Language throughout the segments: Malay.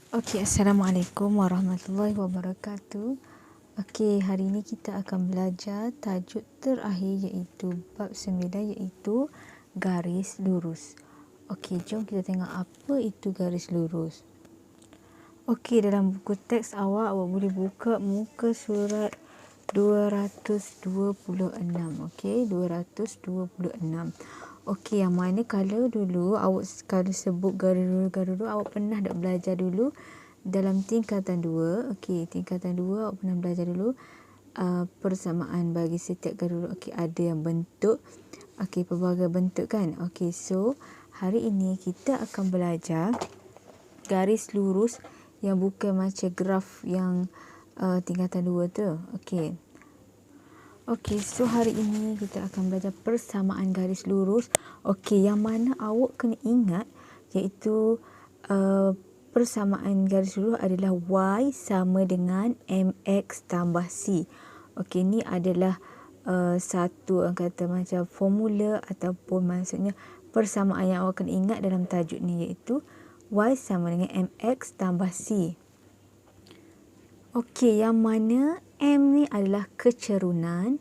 Okey, Assalamualaikum warahmatullahi wabarakatuh. Okey, hari ini kita akan belajar tajuk terakhir iaitu bab 9 iaitu garis lurus. Okey, jom kita tengok apa itu garis lurus. Okey, dalam buku teks awak boleh buka muka surat 226. Okey, 226. Okey, yang mana kalau dulu awak kalau sebut garis lurus awak pernah dah belajar dulu dalam tingkatan 2. Okey, tingkatan 2 awak pernah belajar dulu persamaan bagi setiap garis lurus. Okey, ada yang bentuk, okey, pelbagai bentuk kan. Okey, so hari ini kita akan belajar garis lurus yang bukan macam graf yang tingkatan 2 tu. Okey. Okey, so hari ini kita akan belajar persamaan garis lurus. Okey, yang mana awak kena ingat iaitu persamaan garis lurus adalah Y sama dengan MX tambah C. Okey, ni adalah satu orang kata macam formula ataupun maksudnya persamaan yang awak kena ingat dalam tajuk ni iaitu Y sama dengan MX tambah C. Okey, yang mana M ni adalah kecerunan.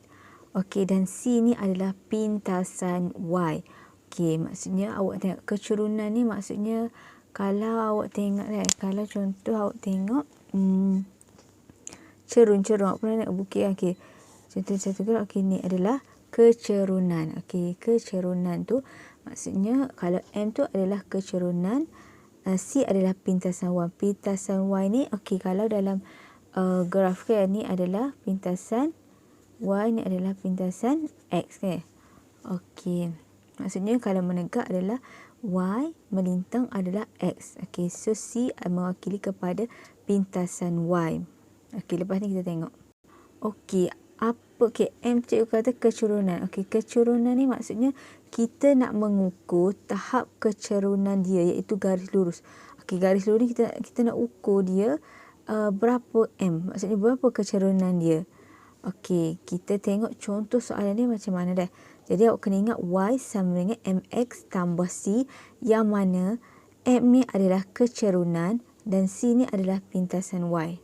Okey, dan C ni adalah pintasan Y. Okey, maksudnya awak tengok kecerunan ni maksudnya kalau awak tengok kalau contoh awak tengok cerun awak pernah tengok bukit. Okey. Contoh okey, ni adalah kecerunan. Okey, kecerunan tu maksudnya kalau M tu adalah kecerunan, C adalah pintasan Y. Pintasan Y ni okey, kalau dalam graf kan ni adalah pintasan Y, ni adalah pintasan X kan. Okey. Maksudnya kalau menegak adalah Y, melintang adalah X. Okey, so C mewakili kepada pintasan Y. Okey, lepas ni kita tengok. Okey, M cikgu kata kecerunan. Okey, kecerunan ni maksudnya kita nak mengukur tahap kecerunan dia iaitu garis lurus. Okey, garis lurus ni kita nak ukur dia berapa M, maksudnya berapa kecerunan dia. Okey, kita tengok contoh soalan ni macam mana dah. Jadi awak kena ingat Y sama dengan MX tambah C, yang mana M ni adalah kecerunan dan C ni adalah pintasan Y.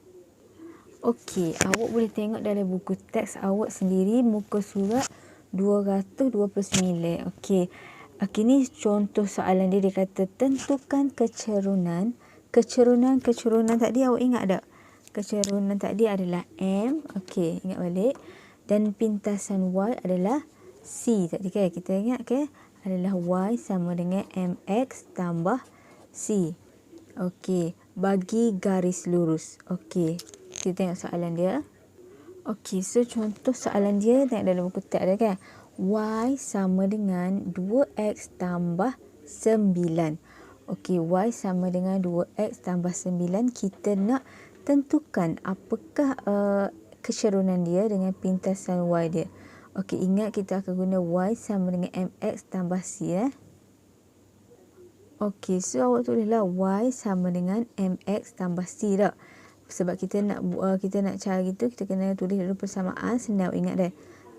Okey, awak boleh tengok dalam buku teks awak sendiri muka surat 229. Okey. Okey, ni contoh soalan dia kata tentukan kecerunan. Kecerunan tadi awak ingat tak? Kecerunan tadi adalah M. Okey, ingat balik. Dan pintasan Y adalah C. Tadi kan kita ingat ke? Adalah Y sama dengan MX tambah C. Okey, bagi garis lurus. Okey, kita tengok soalan dia. Okey, so contoh soalan dia tengok dalam buku teks ada kan? Y sama dengan 2X tambah 9. Okey, Y sama dengan 2X tambah 9. Kita nak tentukan apakah kecerunan dia dengan pintasan Y dia. Okey, ingat kita akan guna Y sama dengan MX tambah C. Okey, so awak tulislah Y sama dengan MX tambah C tak? Sebab kita nak cara gitu, kita kena tulis dulu persamaan. Senang ingat dah.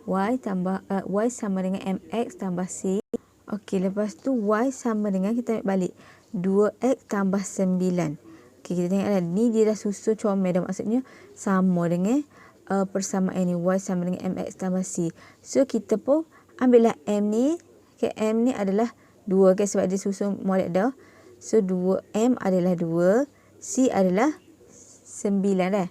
Y sama dengan MX tambah C. Okey, lepas tu Y sama dengan, kita ambil balik, 2X tambah 9. Okey, kita tengok dah. Ni dia dah susun comel dah. Maksudnya sama dengan persamaan ni. Y sama dengan MX tambah C. So, kita pun ambillah M ni. Okay, M ni adalah 2 kan, sebab dia susun molek dah. So, 2M adalah 2. C adalah 9 dah.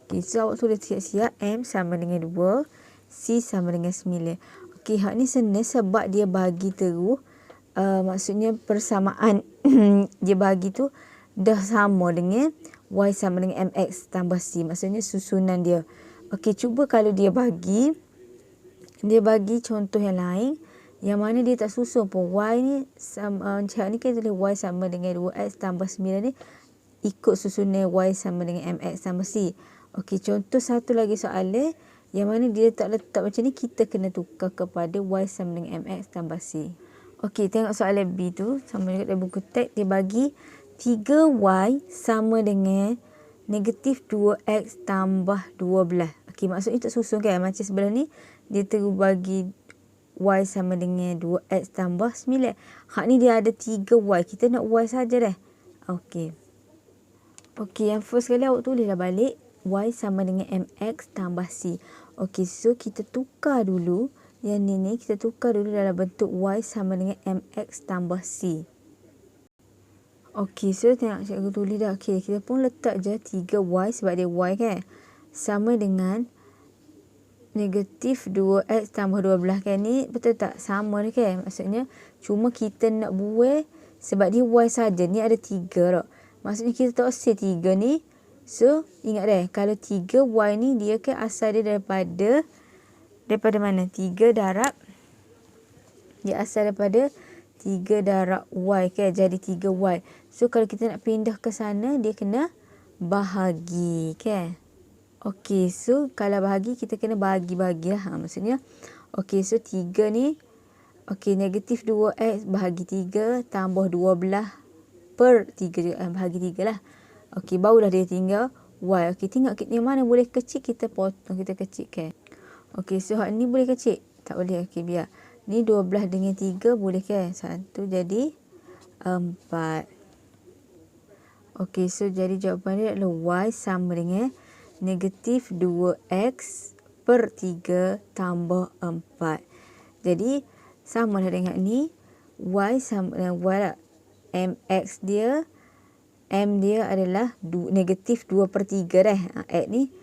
Okey, so awak tulis siap-siap. M sama dengan 2. C sama dengan 9. Okey, hak ni senang sebab dia bagi terus. Maksudnya persamaan dia bagi tu dah sama dengan Y sama dengan MX tambah C. Maksudnya susunan dia. Okey, cuba kalau dia bagi contoh yang lain yang mana dia tak susun pun. Y ni sama, hak ni kan tulis Y sama dengan 2X tambah 9 ni ikut susunan Y sama dengan MX tambah C. Okey, contoh satu lagi soalan yang mana dia tak letak macam ni, kita kena tukar kepada Y sama dengan MX tambah C. Okey, tengok soalan B tu. Sama juga dalam buku teks. Dia bagi 3Y sama dengan negatif 2X tambah 12. Okey, maksudnya tak susun kan. Macam sebelah ni, dia terus bagi Y sama dengan 2X tambah 9. Hak ni dia ada 3Y. Kita nak Y saja dah. Okey. Okey, yang first kali awak tulislah balik Y sama dengan MX tambah C. Okey, so kita tukar dulu. Yang ni kita tukar dulu dalam bentuk Y sama dengan MX tambah C. Okey, so tengok cikgu tulis dah. Okey, kita pun letak je 3Y sebab dia Y kan. Sama dengan negatif 2X tambah 12 kan. Ni betul tak? Sama dah kan. Maksudnya cuma kita nak buat sebab dia Y saja. Ni ada 3 tak? Maksudnya kita tak usah 3 ni. So ingat dah. Kalau 3Y ni dia kan asal dia daripada mana? 3 darab. Dia asal daripada 3 darab Y kan. Jadi 3Y. So kalau kita nak pindah ke sana dia kena bahagi kan. Okey, so kalau bahagi kita kena bagi-bagilah. Maksudnya, okey, so 3 ni, okey, negatif 2X bahagi 3 tambah 12 per 3 juga. Bahagi 3 lah. Okey, barulah dia tinggal Y. Okey, tengok yang mana boleh kecil, kita potong, kita kecilkan. Okey, so hak ni boleh kecil? Tak boleh. Okey, biar. Ni 12 dengan 3 boleh kan? 1 jadi 4. Okey, so jadi jawapan dia adalah Y sama dengan negatif 2X per 3 tambah 4. Jadi, sama lah dengan ni. Y sama dengan Y lah. MX dia, M dia adalah negatif 2 per 3 dah. X ni,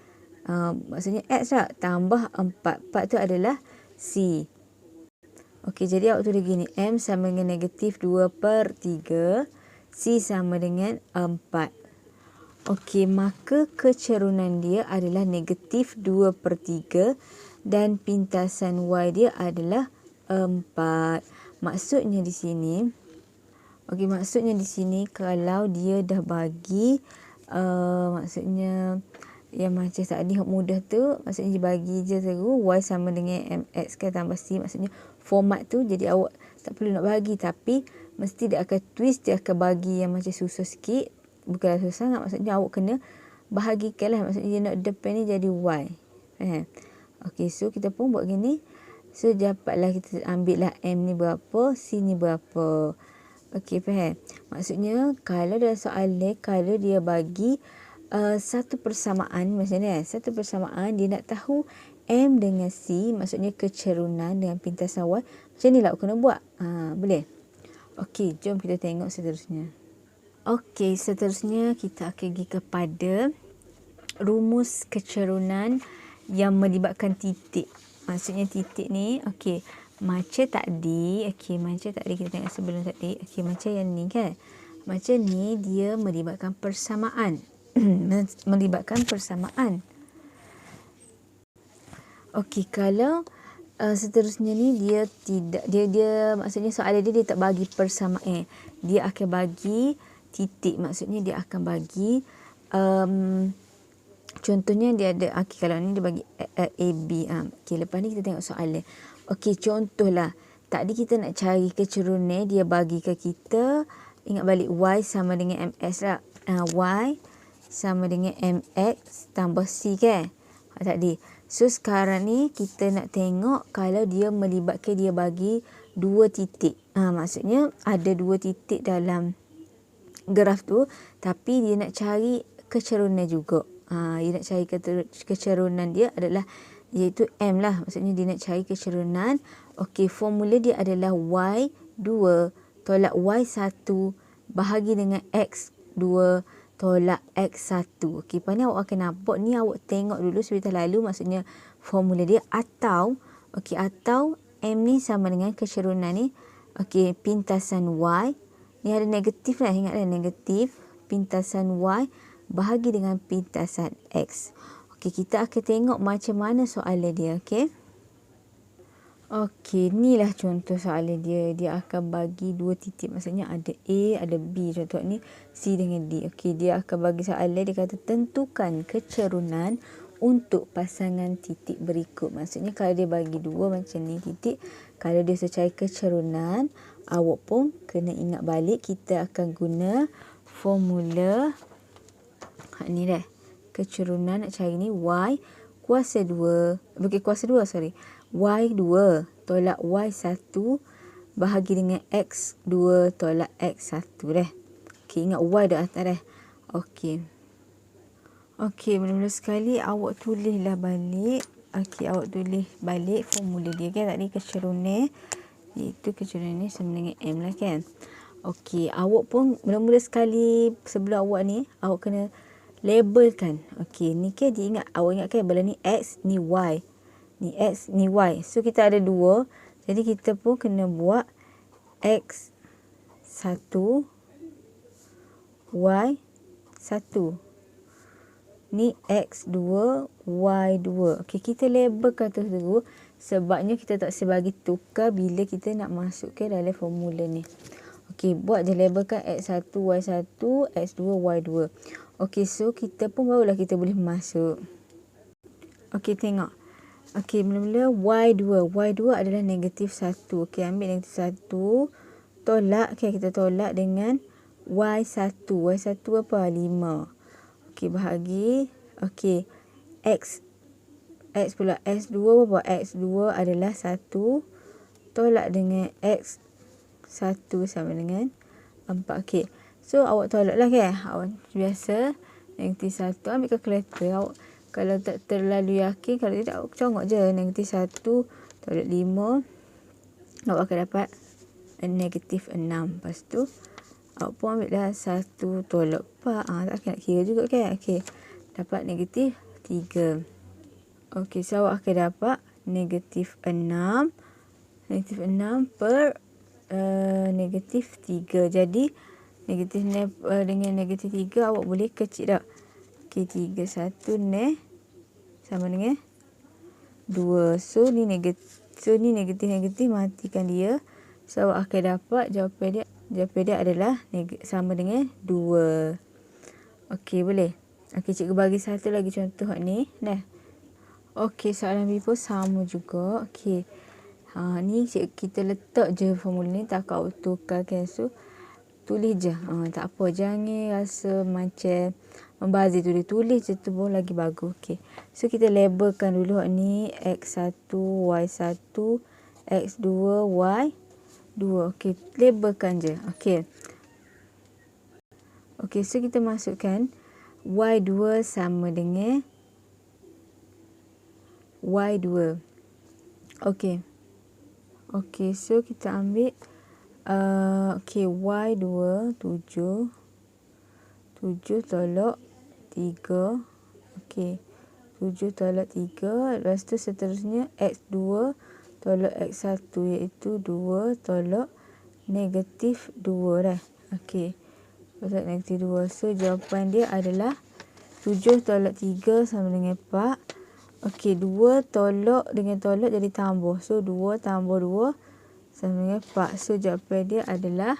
maksudnya X lah. Tambah 4. 4 tu adalah C. Okey, jadi awak tulis gini. M sama dengan negatif 2 per 3. C sama dengan 4. Okey, maka kecerunan dia adalah negatif 2 per 3 dan pintasan Y dia adalah 4. Maksudnya di sini, okey, maksudnya di sini kalau dia dah bagi, maksudnya yang macam tadi hak mudah tu, maksudnya dibagi je terus Y sama dengan MX kan tambah C. Maksudnya format tu jadi awak tak perlu nak bagi, tapi mesti dia akan twist, dia akan bagi yang macam susah sikit. Bukanlah susah sangat, maksudnya awak kena bahagikan lah. Maksudnya dia nak depan ni jadi Y. Faham? Okey, so kita pun buat gini. So dapatlah kita ambil lah M ni berapa, C ni berapa. Okey, faham? Maksudnya kalau dalam soalan, kalau dia bagi satu persamaan macam ni, satu persamaan dia nak tahu M dengan C, maksudnya kecerunan dengan pintasan Y. Macam ni lah awak kena buat. Boleh? Okey, jom kita tengok seterusnya. Okey, seterusnya kita akan pergi kepada rumus kecerunan yang melibatkan titik. Maksudnya titik ni, okey, macam tadi, okey, macam tadi kita tengok sebelum tadi. Okey, macam yang ni kan. Macam ni dia melibatkan persamaan. Melibatkan persamaan. Okey, kalau seterusnya ni dia tidak, dia maksudnya soalan dia tak bagi persamaan. Dia akan bagi titik, maksudnya dia akan bagi contohnya dia ada, okay, kalau ni dia bagi AB. Okay, lepas ni kita tengok soalan. Okay, contohlah tadi kita nak cari kecerunan, dia bagi ke kita, ingat balik Y sama dengan MS lah. Y sama dengan MX tambah C kan tadi. So sekarang ni kita nak tengok kalau dia melibatkan, dia bagi dua titik. Maksudnya ada dua titik dalam graf tu, tapi dia nak cari kecerunan juga. Dia nak cari kecerunan dia adalah iaitu M lah. Maksudnya dia nak cari kecerunan. Okey, formula dia adalah Y2 tolak Y1 bahagi dengan X2 tolak X1. Okey, lepas ni awak akan nampak ni, awak tengok dulu sebentar lalu, maksudnya formula dia atau, okey, atau M ni sama dengan kecerunan ni. Okey, pintasan Y. Ni ada negatif lah, ingatlah negatif pintasan Y bahagi dengan pintasan X. Okey, kita akan tengok macam mana soalan dia, okey. Okey, inilah contoh soalan dia. Dia akan bagi dua titik, maksudnya ada A, ada B. Contoh ni C dengan D. Okey, dia akan bagi soalan, dia kata tentukan kecerunan untuk pasangan titik berikut. Maksudnya kalau dia bagi dua macam ni titik, kalau dia secari kecerunan, awak pun kena ingat balik kita akan guna formula ni dah. Kecerunan nak cari ni Y kuasa 2, bukan kuasa 2, sorry. Y2 tolak Y1 bahagi dengan X2 tolak X1 dah. Okey, ingat Y dah atas dah. Okey. Okey, mula-mula sekali awak tulislah balik. Okey, awak tulis balik formula dia kan. Tadi kecerunan iaitu kecerunan ni sama dengan M lah kan. Okey, awak pun mula-mula sekali sebelum awak ni, awak kena labelkan. Okey, ni kan diingat, awak ingatkan benda ni X, ni Y. Ni X, ni Y. So, kita ada dua. Jadi, kita pun kena buat X1, Y1. Ni X2, Y2. Okey, kita labelkan terus sebabnya kita tak sebagi tukar bila kita nak masukkan dalam formula ni. Okey, buat je labelkan X1, Y1, X2, Y2. Okey, so kita pun barulah kita boleh masuk. Okey, tengok. Okey, mula-mula Y2. Y2 adalah negatif 1. Okey, ambil negatif 1. Tolak. Okey, kita tolak dengan Y1. Y1 apa? 5. Okey, bahagi. Okey, X pula. X2 apa? X2 adalah 1. Tolak dengan X1 sama dengan 4. Okey. So, awak tolaklah kan. Awak biasa negatif 1. Ambil kalkulator. Awak kalau tak terlalu yakin, kalau tidak, awak congok je. Negatif 1 tolak 5. Awak akan dapat negatif 6. Lepas tu, awak pun ambil dah 1 tolak 4. Tak akan nak kira juga kan. Okey. Dapat negatif 3. Okey, so awak akan dapat negatif 6. Negatif 6 per negatif 3. Jadi, negatif dengan negatif 3 awak boleh kecil tak? Okey, 3, 1 sama dengan 2. So, ni negatif matikan dia. So, awak akan dapat jawapan dia adalah sama dengan 2. Okey, boleh? Okey, cikgu bagi satu lagi contoh ni. Dah. Okey, soalan B pun sama juga. Okey. Ni kita letak je formula ni, tak awak tukarkan. So, tulis je. Tak apa, jangan rasa macam membazir. Tulis je tu pun lagi bagus. Okey. So, kita labelkan dulu ni X1, Y1, X2, Y2. Okey, labelkan je. Okey. Okey, so kita masukkan Y2 sama dengan Y2. Okey. Okey, so kita ambil okey, Y2 7. 7 tolak 3. Okey. 7 tolak 3. Lepas tu seterusnya X2 tolak X1 iaitu 2 tolak negatif 2 dah. Okey. Tolak negatif 2. So, jawapan dia adalah 7 tolak 3 sama dengan 4. Okey, 2 tolak dengan tolak jadi tambah. So, 2 tambah 2 sama dengan 4. So, jawapan dia adalah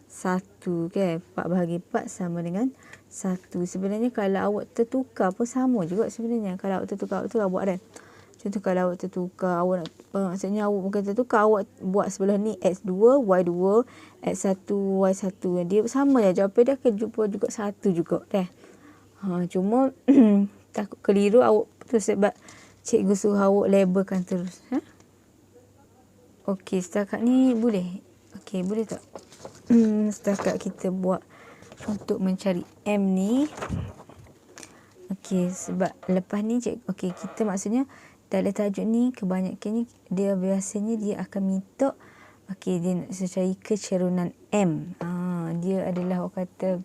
1 kan. 4 bahagi 4 sama dengan 1. Sebenarnya kalau awak tertukar pun sama juga sebenarnya. Kalau awak tertukar, awak buat kan. Contoh kalau awak tertukar, awak nak, maksudnya awak bukan tertukar, awak buat sebelah ni X2, Y2, X1, Y1. Dia sama je. Jawapan dia akan jumpa juga 1 juga. Dah. Cuma takut keliru awak terus sebab cikgu suruh awak labelkan terus. Okey, setakat ni boleh? Okey, boleh tak? Setakat kita buat untuk mencari M ni. Okey, sebab lepas ni okey, kita maksudnya dalam tajuk ni kebanyakannya dia biasanya dia akan minta okey, dia nak cari kecerunan M. Dia adalah orang kata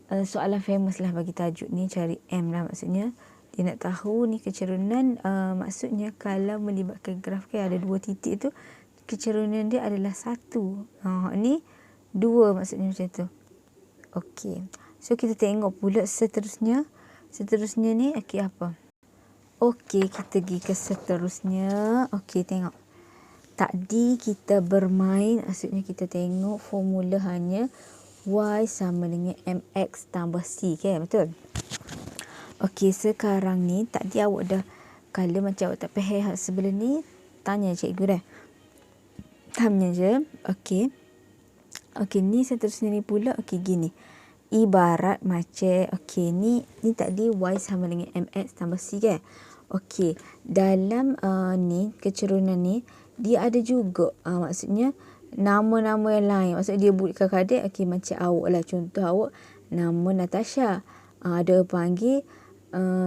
soalan famous lah bagi tajuk ni, cari M lah maksudnya. Dia nak tahu ni kecerunan, maksudnya kalau melibatkan graf kan ada 2 titik tu, kecerunan dia adalah 1. Ni 2 maksudnya macam tu. Okey. So, kita tengok pula seterusnya. Seterusnya ni okey apa? Okey, kita pergi ke seterusnya. Okey, tengok. Tadi kita bermain, maksudnya kita tengok formula hanya Y sama dengan MX tambah C kan, betul? Okey, sekarang ni tadi awak dah, kalau macam awak tak faham sebelum ni, tanya cikgu dah. Tanya je. Okey. Okey, ni seterusnya ni pula okey gini. Ibarat macam okey, ni tadi Y sama dengan MX tambah C kan. Okey, dalam ni kecerunan ni dia ada juga maksudnya nama-nama yang lain. Maksudnya dia buat kadang-kadang okey macam awak lah, contoh awak nama Natasha. Ada panggil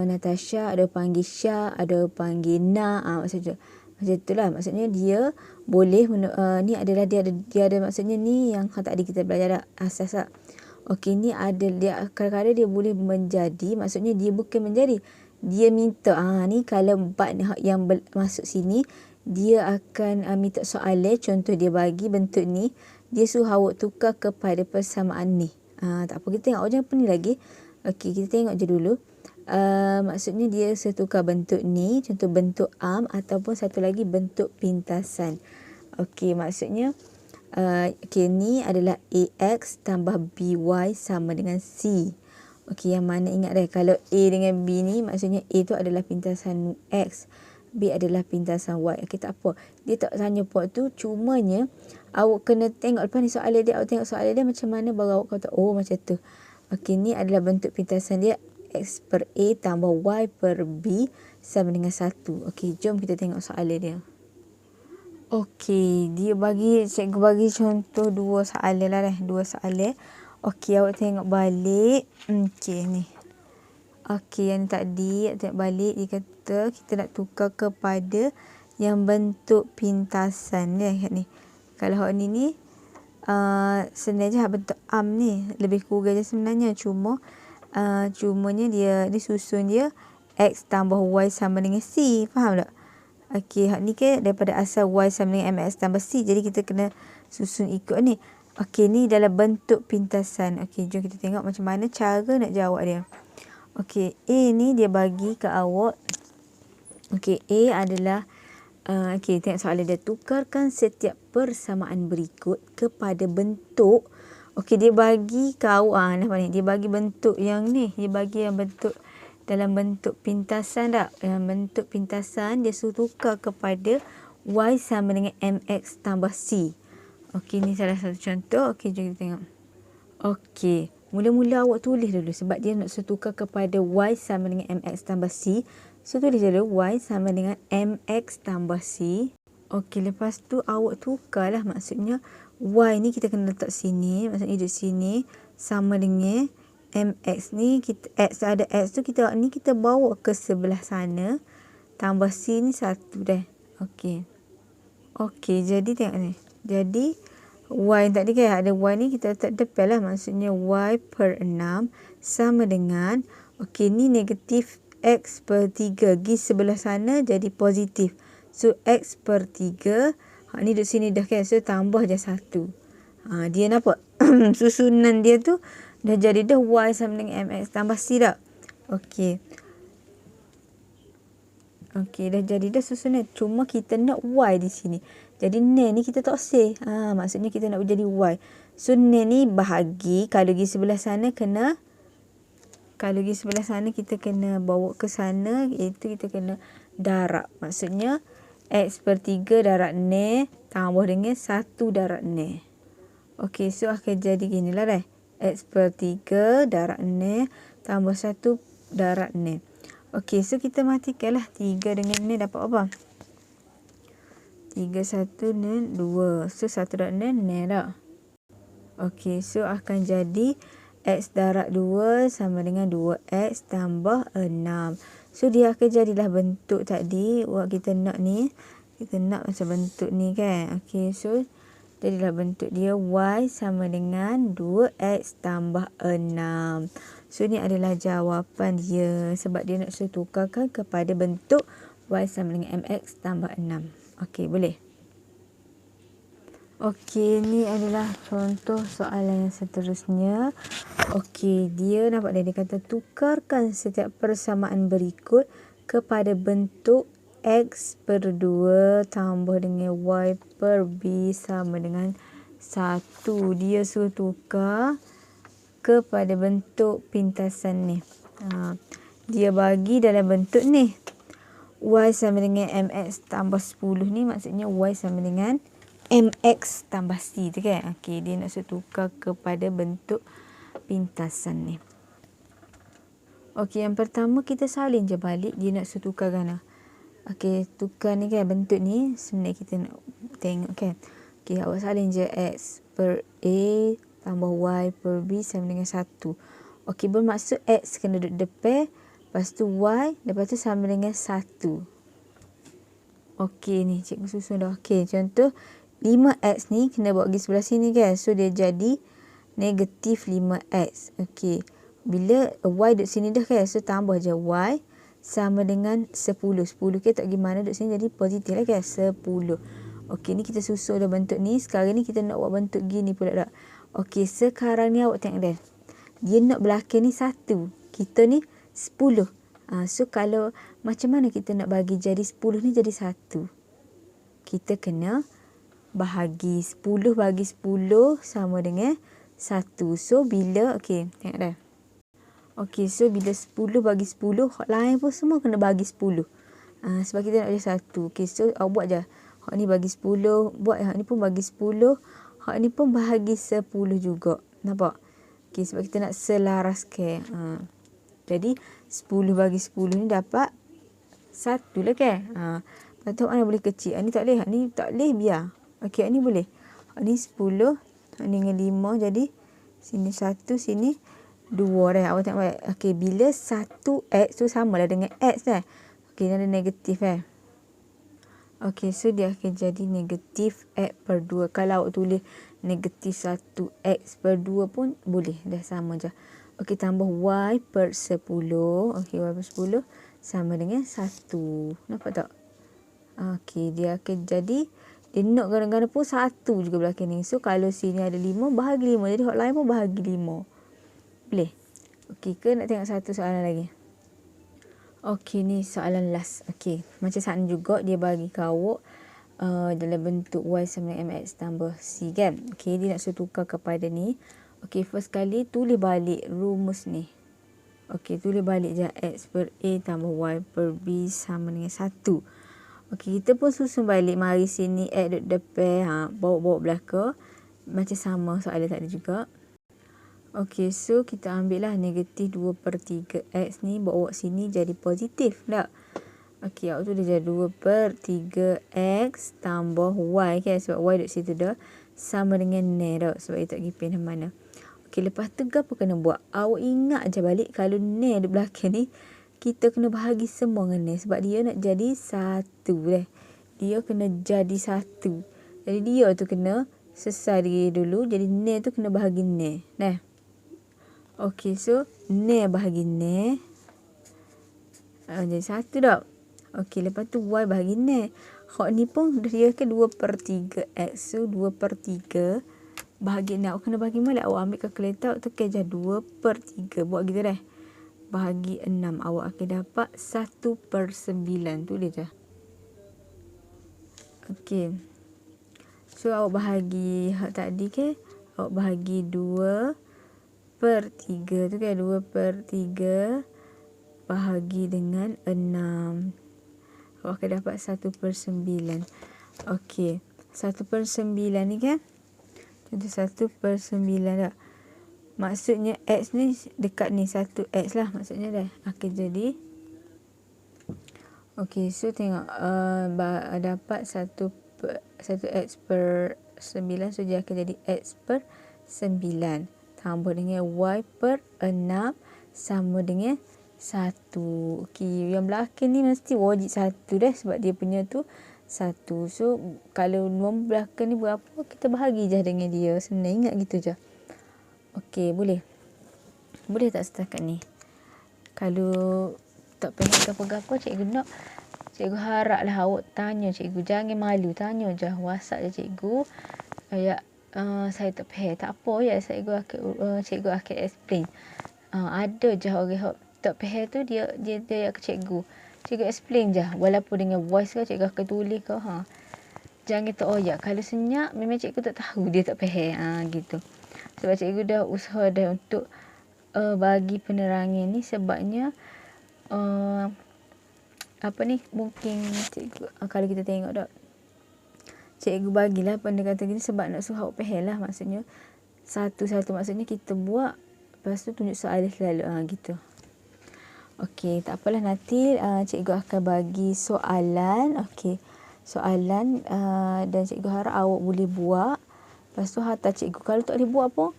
Natasha, ada panggil Syah, ada panggil Na. Macam itulah. Maksudnya dia boleh ni adalah dia ada maksudnya ni yang tadi kita belajar asas lah. Okey, ni ada dia kadang-kadang dia boleh menjadi, maksudnya dia bukan menjadi. Dia minta. Ni kalau bab yang masuk sini dia akan minta soalan. Contoh dia bagi bentuk ni, dia suruh awak tukar kepada persamaan ni. Tak apa, kita tengok macam apa ni lagi. Okey, kita tengok je dulu. Maksudnya dia setukar bentuk ni, contoh bentuk arm ataupun satu lagi bentuk pintasan. Okey, maksudnya ni adalah AX tambah BY sama dengan C. Okey, yang mana ingat dah, kalau A dengan B ni maksudnya A tu adalah pintasan X, B adalah pintasan Y. Okey, tak apa. Dia tak tanya puak tu, cumanya awak kena tengok lepas ni soalan dia, awak tengok soalan dia macam mana baru awak kata macam tu. Okey, ni adalah bentuk pintasan dia, X per A tambah Y per B sama dengan 1. Okey, jom kita tengok soalan dia. Okey, cikgu bagi contoh 2 soalan lah dah. 2 soalan. Okey, awak tengok balik. Okey, ni. Okey, yang tadi awak tengok balik. Dia kata kita nak tukar kepada yang bentuk pintasan ni. Kalau awak ni sebenarnya bentuk arm ni lebih kurang je sebenarnya, cumanya dia ni susun dia X tambah Y sama dengan C, faham tak? Okey, hak ni ke daripada asal Y sama dengan MX tambah C, jadi kita kena susun ikut ni. Okey, ni dalam bentuk pintasan. Okey, jom kita tengok macam mana cara nak jawab dia. Okey, A ni dia bagi ke awak. Okey, A adalah okey, tengok soalan dia. Tukarkan setiap persamaan berikut kepada bentuk. Okey, dia bagi ke awak. Nampak ni? Dia bagi bentuk yang ni. Dia bagi yang bentuk dalam bentuk pintasan tak? Dalam bentuk pintasan, dia suruh tukar kepada Y sama dengan MX tambah C. Okey, ni salah satu contoh. Okey, jom kita tengok. Okey, mula-mula awak tulis dulu sebab dia nak suruh tukar kepada Y sama dengan MX tambah C. So, tulis dulu Y sama dengan MX tambah C. Okey, lepas tu awak tukarlah. Maksudnya Y ni kita kena letak sini. Maksudnya duduk sini sama dengan MX ni. X ada X tu kita bawa ke sebelah sana. Tambah C ni 1 dah. Okey. Okey, jadi tengok ni. Jadi Y tadi kan ada Y ni kita letak depan lah. Maksudnya Y per 6 sama dengan. Okey, ni negatif X per 3 pergi sebelah sana jadi positif. So, X per 3. Ni duduk sini dah kan. So, tambah je 1. Dia nampak? Susunan dia tu dah jadi dah Y sama dengan MX tambah C tak? Okey. Okey, dah jadi dah susunan. Cuma kita nak Y di sini. Jadi, ni kita tak usah. Maksudnya kita nak jadi Y. So, ni bahagi. Kalau pergi sebelah sana kena. Kalau pergi sebelah sana kita kena bawa ke sana, iaitu kita kena darab. Maksudnya X per 3 darab ni tambah dengan 1 darab ni. Okey, so akan jadi gini lah dah. X per 3 darab ni tambah 1 darab ni. Okey, so kita matikan lah 3 dengan ni dapat apa? 3, 1 ni 2. So 1 darab ni dah. Okey, so akan jadi X darab 2 sama dengan 2X tambah 6. So, dia akan jadilah bentuk tadi. Kita nak ni. Kita nak macam bentuk ni kan. Okey, so jadilah bentuk dia Y sama dengan 2X tambah 6. So, ni adalah jawapan dia. Sebab dia nak tukarkan kepada bentuk Y sama dengan MX tambah 6. Okey, boleh? Okey, ni adalah contoh soalan yang seterusnya. Okey, dia nampak dia kata tukarkan setiap persamaan berikut kepada bentuk X per 2 tambah dengan Y per B sama dengan 1. Dia suruh tukar kepada bentuk pintasan ni. Dia bagi dalam bentuk ni. Y sama dengan MX tambah 10 ni maksudnya Y sama dengan MX tambah C tu kan. Okey, dia nak tukar kepada bentuk pintasan ni. Okey, yang pertama kita salin je balik. Dia nak tukarkan. Okey, tukar ni kan bentuk ni. Sebenarnya kita nak tengok kan. Okey, awak salin je X per A tambah Y per B sama dengan 1. Okey, bermaksud X kena duduk depan. Lepas tu Y. Lepas tu sama dengan 1. Okey ni cikgu susun dah. Okey, contoh 5X ni kena bawa pergi sebelah sini kan. So dia jadi negatif 5X. Okey. Bila Y duduk sini dah kan. So tambah je Y sama dengan 10. 10 ke tak pergi mana duduk sini jadi positif lah kan. 10. Okey, ni kita susun dah bentuk ni. Sekarang ni kita nak buat bentuk gini pula tak. Okey, sekarang ni awak tengok dah. Dia nak belakang ni 1. Kita ni 10. So kalau macam mana kita nak bagi jadi 10 ni jadi 1. Kita kena bahagi 10 bagi 10 sama dengan 1. So bila, okey, tengok dah. Okey, so bila 10 bagi 10, hak lain pun semua kena bagi 10. Sebab kita nak jadi 1. Okey, so awak buat je. Hak ni bagi 10, buat hak ni pun bagi 10, hak ni pun bahagi 10 juga. Nampak? Okey, sebab kita nak selaraskan. Jadi 10 bagi 10 ni dapat 1 lah kan. Lepas tu mana boleh kecil. Ni tak boleh. Ni tak boleh biar. Okey, ni boleh. Ni 10. Ni dengan 5. Jadi sini 1, sini 2 dah. Awak tengok baik. Okey, bila 1X tu sama lah dengan X dah. Okey, ni ada negatif kan. Okey, so dia akan jadi negatif X per 2. Kalau awak tulis negatif 1X per 2 pun boleh. Dah sama je. Okey, tambah Y per 10. Okey, Y per 10 sama dengan 1. Nampak tak? Okey, dia akan jadi, dia nak ganda-ganda pun 1 juga belakang ni. So, kalau sini ada 5, bahagi 5. Jadi, hak lain pun bahagi 5. Boleh? Okey ke nak tengok satu soalan lagi? Okey, ni soalan last. Okey, macam saat ni juga dia bagi awak dalam bentuk Y sama dengan MX tambah C kan. Okey, dia nak suruh tukar kepada ni. Okey, first kali tulis balik rumus ni. Okey, tulis balik je X per A tambah Y per B sama dengan 1. Okey, kita pun susun balik. Mari sini X duduk depan. Bawa-bawa belakang. Macam sama soalan tadi juga. Okey, so kita ambil lah negatif 2 per 3 X ni. Bawa sini jadi positif. Tak? Okey, awak tu dia jadi 2 per 3 X tambah Y kan. Sebab Y duduk situ dah. Sama dengan ni tak? Sebab dia tak pergi pindah mana. Okey, lepas tu apa kena buat? Awak ingat je balik kalau ni di belakang ni. Kita kena bahagi semua dengan ni. Sebab dia nak jadi 1 dah. Dia kena jadi 1. Jadi dia tu kena selesai dulu. Jadi ni tu kena bahagi ni. Nah. Okey, so ni bahagi ni. Jadi 1 tak? Okey, lepas tu Y bahagi ni. Hak ni pun dia ke 2 per 3 X. So 2 per 3 bahagi ni. Awak kena bahagi balik. Awak ambil kalkulator. Awak tekan je 2 per 3. Buat gitu dah. Bahagi 6. Awak akan dapat 1 per 9. Tulis je. Okey. So awak bahagi hak tadi ke. Awak bahagi 2 per 3 tu kan. 2 per 3 bahagi dengan 6. Awak akan dapat 1 per 9. Okey. 1 per 9 ni kan. Contoh 1 per 9 tak. Maksudnya X ni dekat ni 1X lah. Maksudnya dah akan jadi. Okey. So tengok. Dapat 1X per 9. So dia akan jadi X per 9. Tambah dengan Y per 6 sama dengan 1. Okey, yang belakang ni mesti wajib 1 dah sebab dia punya tu 1. So, kalau nombor belakang ni berapa, kita bahagi je dengan dia. Senang ingat gitu je. Okey, boleh. Boleh tak setakat ni? Kalau tak pengen apa-apa, cikgu nak. Cikgu haraplah awak tanya cikgu. Jangan malu, tanya je. WhatsApp je cikgu. Kayak saya tak faham. Tak apa ya, cikgu akan explain. Ada je orang tak faham tu dia ke cikgu. Cikgu explain je. Walaupun dengan voice ke cikgu akan tulis ke. Jangan tak oyak. Kalau senyap memang cikgu tak tahu dia tak faham. Gitu. Sebab cikgu dah usaha dah untuk bagi penerangan ni sebabnya mungkin cikgu kalau kita tengok tak. Cikgu bagilah pendekatan gini sebab nak suruh awak faham lah. Maksudnya satu-satu maksudnya kita buat. Lepas tu tunjuk soalan selalu. Gitu. Okey, tak apalah nanti cikgu akan bagi soalan. Okey. Soalan dan cikgu harap awak boleh buat. Lepas tu hantar cikgu. Kalau tak boleh buat pun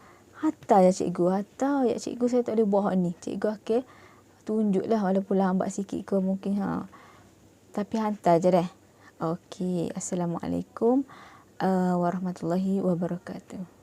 Hantar ya cikgu. Hantar ya cikgu, saya tak boleh buat ni. Cikgu okey. Tunjuklah walaupun lambat sikit ke mungkin. Tapi hantar je deh. Okey. Assalamualaikum warahmatullahi wabarakatuh.